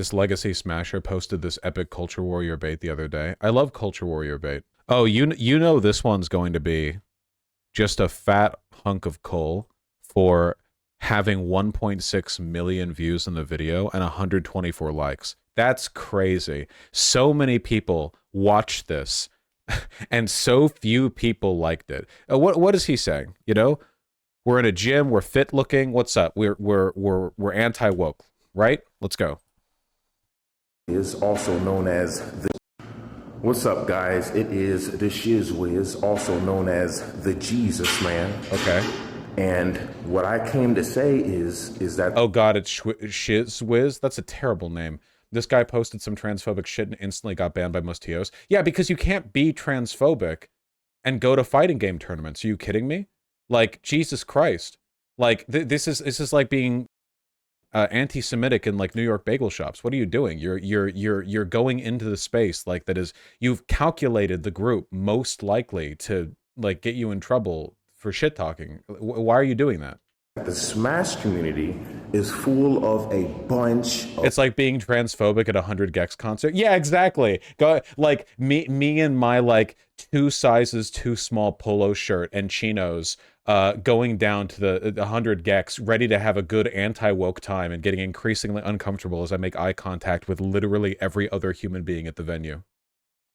This Legacy Smasher posted this epic Culture Warrior bait the other day. I love Culture Warrior bait. Oh, you know this one's going to be just a fat hunk of coal for having 1.6 million views in the video and 124 likes. That's crazy. So many people watched this and so few people liked it. What is he saying? You know, we're in a gym, we're fit looking. What's up? We're anti-woke, right? Let's go. Is also known as the... What's up, guys? It is the Shiz Wiz, also known as the Jesus Man. Okay. And what I came to say is that... Oh God, it's Shiz Wiz? That's a terrible name. This guy posted some transphobic shit and instantly got banned by Mustios. Yeah, because you can't be transphobic and go to fighting game tournaments. Are you kidding me? Like, Jesus Christ. Like, this is like being anti-Semitic in like New York bagel shops. What are you doing? You're going into the space like that is, you've calculated the group most likely to like get you in trouble for shit talking. Why are you doing that? The Smash community is full of a bunch of... It's like being transphobic at a 100 Gex concert. Yeah, exactly. Go like me and my like 2 sizes too small polo shirt and chinos going down to the 100 Gex, ready to have a good anti-woke time and getting increasingly uncomfortable as I make eye contact with literally every other human being at the venue.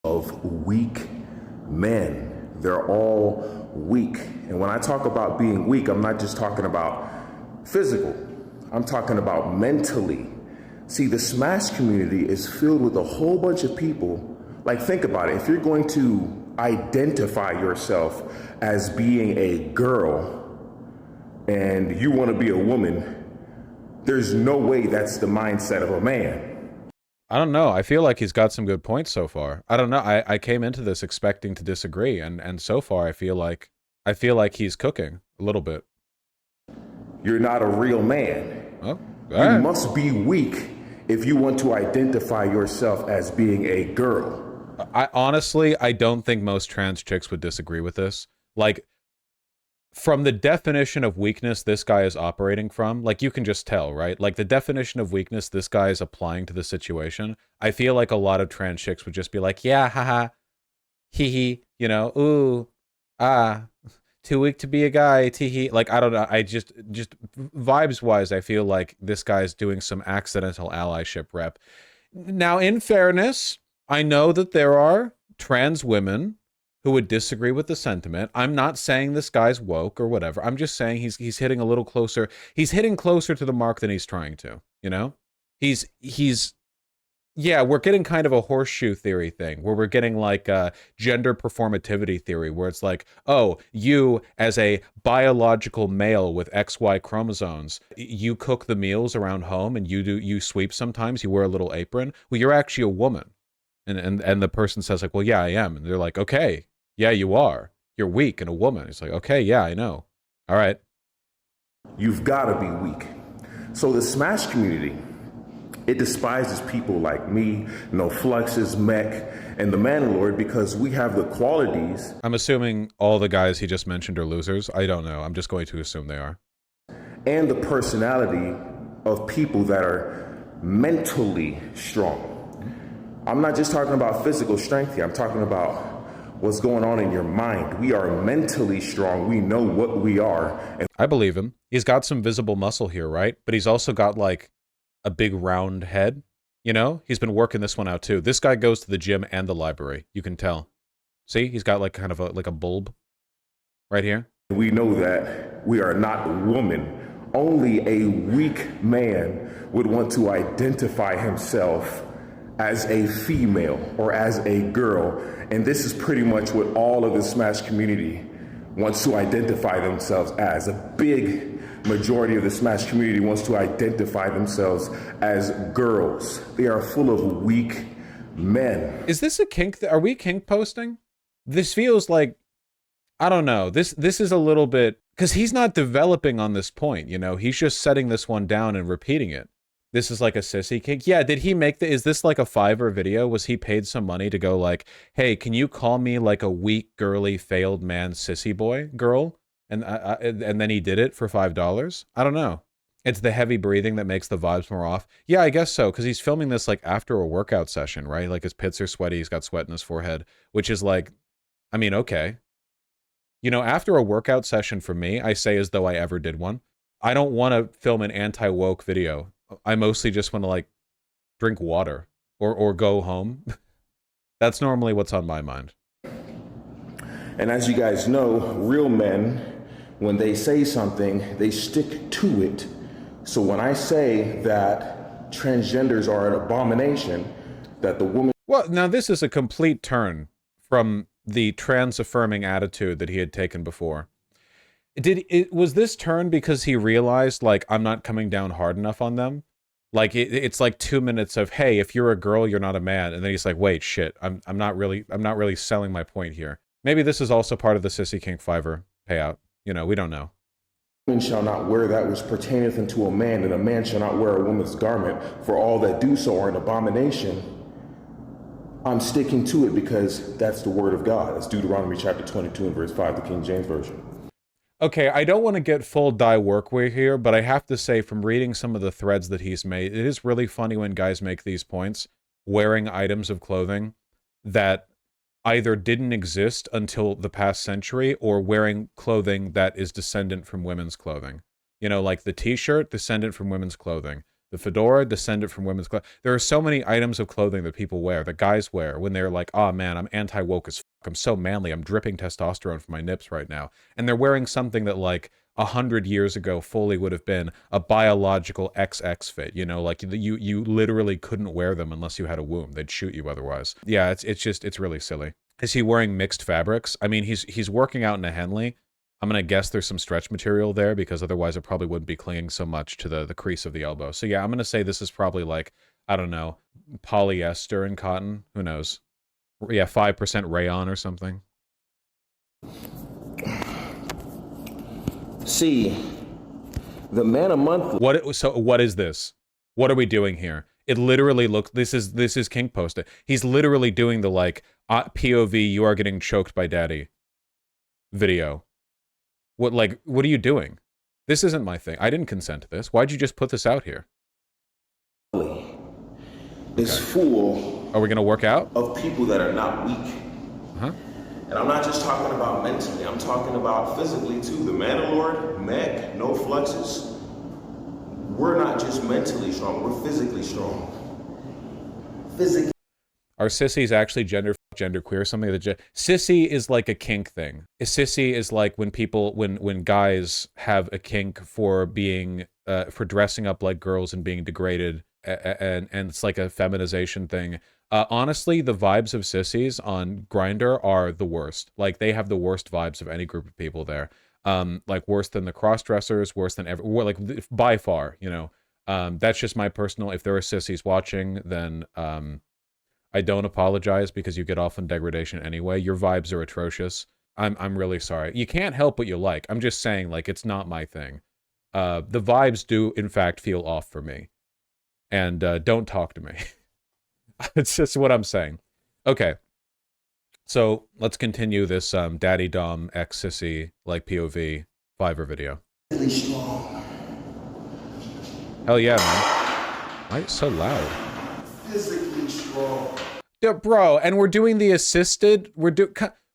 Of weak men. They're all weak. And when I talk about being weak, I'm not just talking about physical. I'm talking about mentally. See, the Smash community is filled with a whole bunch of people. Like, think about it. If you're going to identify yourself as being a girl and you want to be a woman, there's no way that's the mindset of a man. I don't know. I feel like he's got some good points so far. I don't know. I came into this expecting to disagree, and so far I feel like he's cooking a little bit. You're not a real man. Oh, you must be weak if you want to identify yourself as being a girl. I honestly don't think most trans chicks would disagree with this. Like, from the definition of weakness this guy is operating from, like, you can just tell, right? Like, the definition of weakness this guy is applying to the situation, I feel like a lot of trans chicks would just be like, yeah, haha, hee hee, you know, ooh, ah, too weak to be a guy, tee hee. Like, I don't know, I just vibes-wise, I feel like this guy's doing some accidental allyship rep. Now, in fairness, I know that there are trans women who would disagree with the sentiment. I'm not saying this guy's woke or whatever. I'm just saying he's hitting a little closer. He's hitting closer to the mark than he's trying to, you know? Yeah, we're getting kind of a horseshoe theory thing where we're getting like a gender performativity theory where it's like, oh, you as a biological male with XY chromosomes, you cook the meals around home and you sweep sometimes, you wear a little apron. Well, you're actually a woman. And the person says like, well, yeah, I am. And they're like, okay, yeah, you are. You're weak and a woman. It's like, okay, yeah, I know. All right. You've got to be weak. So the Smash community, it despises people like me, Fluxes, Mech, and the Manlord because we have the qualities. I'm assuming all the guys he just mentioned are losers. I don't know. I'm just going to assume they are. And the personality of people that are mentally strong. I'm not just talking about physical strength here. I'm talking about what's going on in your mind. We are mentally strong. We know what we are. And I believe him. He's got some visible muscle here, right? But he's also got like a big round head. You know, he's been working this one out too. This guy goes to the gym and the library. You can tell. See, he's got like kind of like a bulb right here. We know that we are not women. Only a weak man would want to identify himself as a female or as a girl. And this is pretty much what all of the Smash community wants to identify themselves as. A big majority of the Smash community wants to identify themselves as girls. They are full of weak men. Is this a kink? Are we kink posting? This feels like, I don't know. This is a little bit, because he's not developing on this point, you know? He's just setting this one down and repeating it. This is like a sissy kink. Yeah, did he make is this like a Fiverr video? Was he paid some money to go like, hey, can you call me like a weak, girly, failed man sissy boy girl? And then he did it for $5? I don't know. It's the heavy breathing that makes the vibes more off. Yeah, I guess so, because he's filming this like after a workout session, right? Like his pits are sweaty, he's got sweat in his forehead, which is like, I mean, okay. You know, after a workout session for me, I say as though I ever did one. I don't want to film an anti-woke video. I mostly just want to like drink water or go home. That's normally what's on my mind. And as you guys know, real men, when they say something, they stick to it. So when I say that transgenders are an abomination, that the woman... Well, now this is a complete turn from the trans-affirming attitude that he had taken before. Was this turn because he realized, like, I'm not coming down hard enough on them? Like, it's like 2 minutes of, hey, if you're a girl, you're not a man. And then he's like, wait, shit, I'm not really selling my point here. Maybe this is also part of the Sissy Kink Fiverr payout. You know, we don't know. Woman shall not wear that which pertaineth unto a man, and a man shall not wear a woman's garment, for all that do so are an abomination. I'm sticking to it because that's the word of God. That's Deuteronomy chapter 22 and verse 5, the King James Version. Okay, I don't want to get full die workwear here, but I have to say from reading some of the threads that he's made, it is really funny when guys make these points, wearing items of clothing that either didn't exist until the past century or wearing clothing that is descendant from women's clothing. You know, like the t-shirt, descendant from women's clothing. The fedora, descendant from women's clothing. There are so many items of clothing that people wear, that guys wear, when they're like, oh man, I'm anti-woke as fuck. I'm so manly. I'm dripping testosterone from my nips right now. And they're wearing something that like 100 years ago fully would have been a biological XX fit. You know, like you literally couldn't wear them unless you had a womb. They'd shoot you otherwise. Yeah, it's really silly. Is he wearing mixed fabrics? I mean, he's working out in a Henley. I'm going to guess there's some stretch material there because otherwise it probably wouldn't be clinging so much to the crease of the elbow. So yeah, I'm going to say this is probably like, I don't know, polyester and cotton. Who knows? Yeah, 5% rayon or something. See, the Man a Month... So what is this? What are we doing here? It literally looks... This is Kink Post. He's literally doing the like, POV, you are getting choked by daddy video. What are you doing? This isn't my thing. I didn't consent to this. Why'd you just put this out here? Is full. Are we gonna work out? Of people that are not weak. Huh? And I'm not just talking about mentally. I'm talking about physically too. The Mandalore, mech, no fluxes. We're not just mentally strong. We're physically strong. Physically. Are sissies actually genderqueer? Something that sissy is like a kink thing. A sissy is like when people, when guys have a kink for being, for dressing up like girls and being degraded, and it's like a feminization thing. Honestly, the vibes of sissies on Grindr are the worst. Like they have the worst vibes of any group of people there. Like worse than the cross-dressers, worse than ever. Like by far, you know. That's just my personal. If there are sissies watching, then I don't apologize because you get off on degradation anyway. Your vibes are atrocious. I'm really sorry. You can't help what you like. I'm just saying, like, it's not my thing. The vibes do, in fact, feel off for me. And don't talk to me. It's just what I'm saying. Okay. So let's continue this Daddy Dom X Sissy, like, POV Fiverr video. Really strong. Hell yeah, man. Why is it so loud? Physically strong. Yeah, bro, and we're doing the assisted.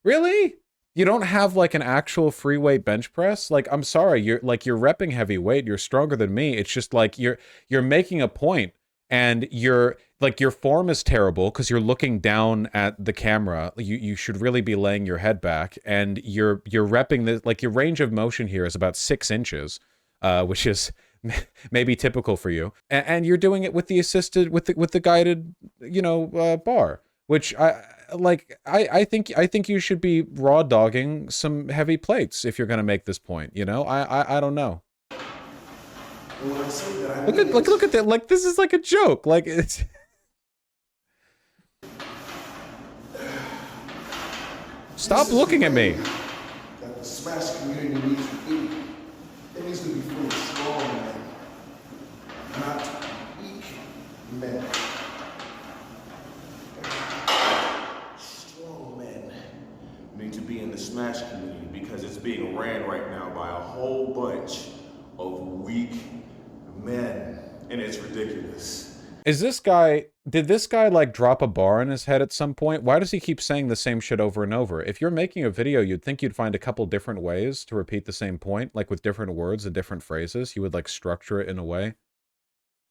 Really? You don't have like an actual free weight bench press? Like, I'm sorry, you're repping heavy weight. You're stronger than me. It's just like you're making a point, and your form is terrible because you're looking down at the camera. You should really be laying your head back, and you're repping the like your range of motion here is about 6 inches, which is maybe typical for you, and you're doing it with the assisted, with the guided, you know, bar, which I think you should be raw dogging some heavy plates if you're gonna make this point. You know, I don't know. Look at that! Like this is like a joke. Like it's. Stop looking at me. That the Smash community needs to be. It needs to be full of strong men, not weak men. Strong men need to be in the Smash community because it's being ran right now by a whole bunch of weak Man, and it's ridiculous. Is this guy, did this guy like drop a bar in his head at some point? Why does he keep saying the same shit over and over? If you're making a video, you'd think you'd find a couple different ways to repeat the same point, like with different words and different phrases. You would like structure it in a way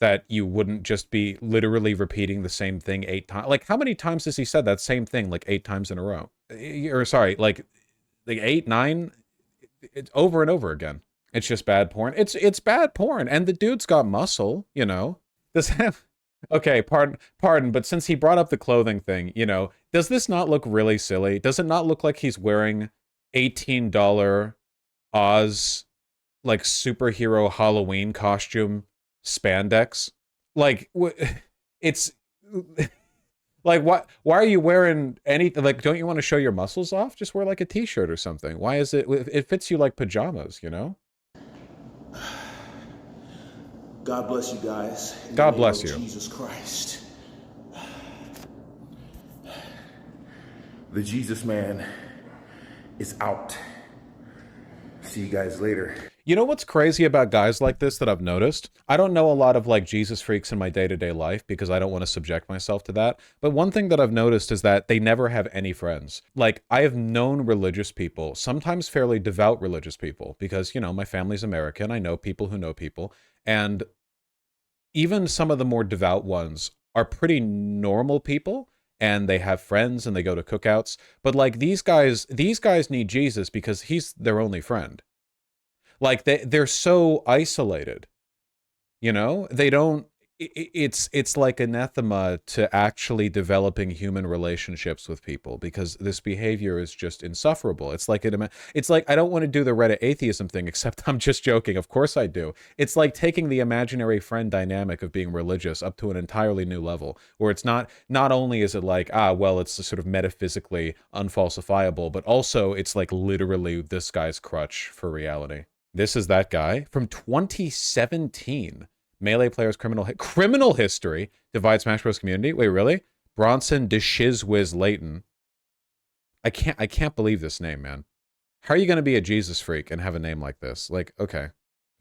that you wouldn't just be literally repeating the same thing 8 times. Like, how many times has he said that same thing like 8 times in a row? Or sorry, like 8, 9, it's over and over again. It's just bad porn. It's bad porn, and the dude's got muscle, you know. Does have okay, pardon, but since he brought up the clothing thing, you know, does this not look really silly? Does it not look like he's wearing $18 Oz like superhero Halloween costume spandex? Like it's like why are you wearing anything? Like, don't you want to show your muscles off? Just wear like a t-shirt or something. Why is it fits you like pajamas, you know? God bless you guys. God bless you. Jesus Christ. The Jesus man is out. See you guys later. You know what's crazy about guys like this that I've noticed? I don't know a lot of like Jesus freaks in my day-to-day life because I don't want to subject myself to that. But one thing that I've noticed is that they never have any friends. Like, I have known religious people, sometimes fairly devout religious people, because, you know, my family's American. I know people who know people. And even some of the more devout ones are pretty normal people, and they have friends and they go to cookouts. But like these guys need Jesus because he's their only friend. Like they're so isolated, you know, they don't, it's like anathema to actually developing human relationships with people because this behavior is just insufferable. It's like I don't want to do the Reddit atheism thing, except I'm just joking. Of course I do. It's like taking the imaginary friend dynamic of being religious up to an entirely new level, where it's not only is it like, well, it's sort of metaphysically unfalsifiable, but also it's like literally this guy's crutch for reality. This is that guy from 2017. Melee players' criminal history divides Smash Bros. Community. Wait, really? Bronson DeShizwiz Layton. I can't believe this name, man. How are you going to be a Jesus freak and have a name like this? Like, okay.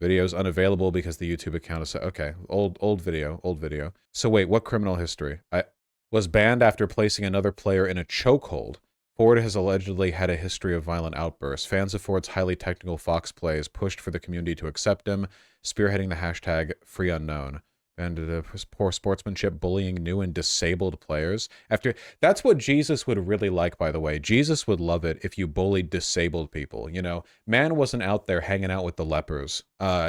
Video's unavailable because the YouTube account is... Okay, old video. So wait, what criminal history? I was banned after placing another player in a chokehold. Ford has allegedly had a history of violent outbursts. Fans of Ford's highly technical Fox plays pushed for the community to accept him, spearheading the hashtag #FreeUnknown. And poor sportsmanship, bullying new and disabled players. That's what Jesus would really like, by the way. Jesus would love it if you bullied disabled people. You know, man wasn't out there hanging out with the lepers.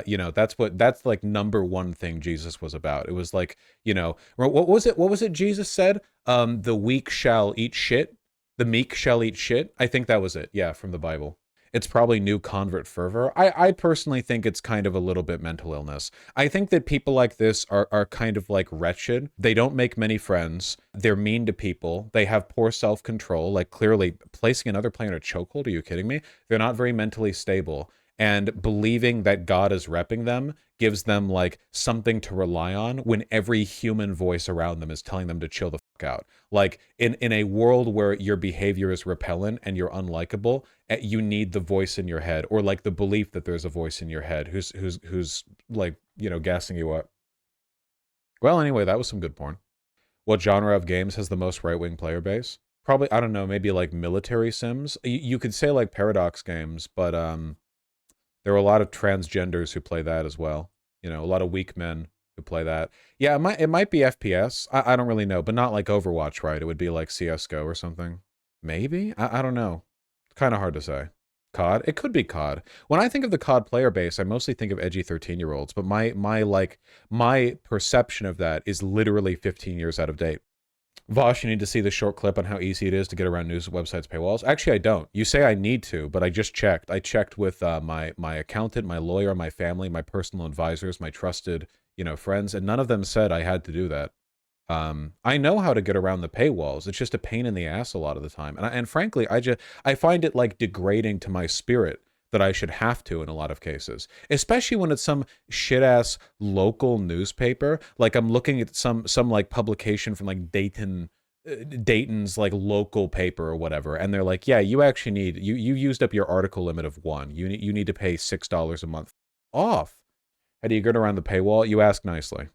You know, that's like #1 thing Jesus was about. It was like, you know, what was it Jesus said? The weak shall eat shit. The meek shall eat shit. I think that was it. Yeah, from the Bible. It's probably new convert fervor. I personally think it's kind of a little bit mental illness. I think that people like this are kind of like wretched. They don't make many friends. They're mean to people. They have poor self-control. Like, clearly placing another player in a chokehold. Are you kidding me? They're not very mentally stable. And believing that God is repping them gives them like something to rely on when every human voice around them is telling them to chill the fuck out. Like in a world where your behavior is repellent and you're unlikable, you need the voice in your head, or like the belief that there's a voice in your head who's like, you know, gassing you up. Well, anyway, that was some good porn. What genre of games has the most right-wing player base? Probably, I don't know, maybe like military sims. You could say like Paradox games, but there are a lot of transgenders who play that as well. You know, a lot of weak men who play that. Yeah, it might be FPS. I don't really know, but not like Overwatch, right? It would be like CSGO or something. Maybe? I don't know. It's kind of hard to say. COD? It could be COD. When I think of the COD player base, I mostly think of edgy 13-year-olds, but my perception of that is literally 15 years out of date. Vosh, you need to see the short clip on how easy it is to get around news websites' paywalls. Actually, I don't. You say I need to, but I just checked. I checked with my accountant, my lawyer, my family, my personal advisors, my trusted, you know, friends, and none of them said I had to do that. I know how to get around the paywalls. It's just a pain in the ass a lot of the time. And frankly, I find it like degrading to my spirit that I should have to in a lot of cases, especially when it's some shit-ass local newspaper. Like I'm looking at some like publication from like Dayton's like local paper or whatever, and they're like, yeah, you actually need, you used up your article limit of 1. You need to pay $6 a month off. How do you get around the paywall? You ask nicely.